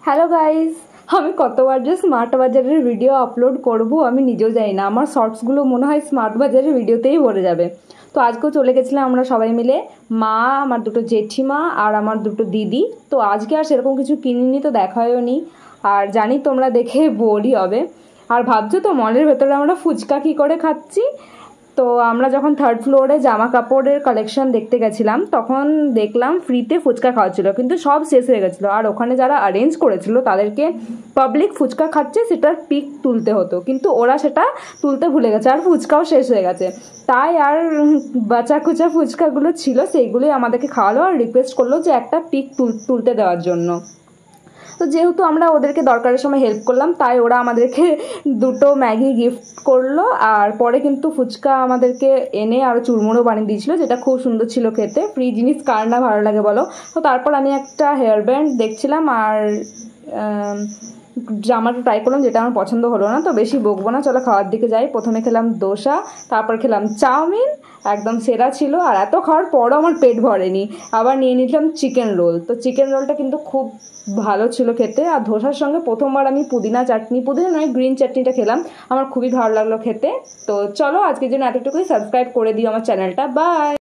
Hello guys, আমি কতবার যে স্মার্ট বাজারের ভিডিও আপলোড করব আমি নিজেও জানি না। আমার শর্টসগুলো মনে হয় স্মার্ট বাজারের ভিডিওতেই ভরে যাবে। তো আজকেও চলে গেছিলাম আমরা সবাই মিলে, মা, আমার দুটো জেঠিমা আর আমার দুটো দিদি। তো আজকে আর সেরকম কিছু কিনিনি, তো দেখায়ও নি। আর জানি তোমরা দেখে বোরই হবে। আর ভাবছো তো মলের ভেতরে আমরা ফুচকা কী করে খাচ্ছি। তো আমরা যখন থার্ড ফ্লোরে জামা কাপড়ের কালেকশন দেখতে গেছিলাম তখন দেখলাম ফ্রিতে ফুচকা খাওয়াচ্ছিলো, কিন্তু সব শেষ হয়ে গেছিলো। আর ওখানে যারা অ্যারেঞ্জ করেছিল তাদেরকে পাবলিক ফুচকা খাচ্ছে সেটার পিক তুলতে হতো, কিন্তু ওরা সেটা তুলতে ভুলে গেছে আর ফুচকাও শেষ হয়ে গেছে। তাই আর বাঁচা খুচা ফুচকাগুলো ছিল সেইগুলোই আমাদেরকে খাওয়ালো আর রিকোয়েস্ট করলো যে একটা পিক তুলতে দেওয়ার জন্য। তো যেহেতু আমরা ওদেরকে দরকারের সময় হেল্প করলাম তাই ওরা আমাদেরকে দুটো ম্যাগি গিফট করলো। আর পরে কিন্তু ফুচকা আমাদেরকে এনে আরও চুরমুড়ো বানিয়ে দিয়েছিলো, যেটা খুব সুন্দর ছিল খেতে। ফ্রি জিনিস কার না ভালো লাগে বলো। তো তারপর আমি একটা হেয়ার ব্যান্ড দেখছিলাম আর জামাটা ট্রাই করলাম, যেটা আমার পছন্দ হলো না। তো বেশি বকবো না, চলো খাওয়ার দিকে যাই। প্রথমে খেলাম দোসা, তারপর খেলাম চাউমিন, একদম সেরা ছিল। আর এত খাওয়ার পরও আমার পেট ভরেনি। আবার নিয়ে নিলাম চিকেন রোল। তো চিকেন রোলটা কিন্তু খুব ভালো ছিল খেতে। আর ধোসার সঙ্গে প্রথমবার আমি পুদিনা নয় গ্রিন চাটনিটা খেলাম, আমার খুবই ভালো লাগলো খেতে। তো চলো আজকের জন্য এতটুকুই। সাবস্ক্রাইব করে দিও আমার চ্যানেলটা। বাই।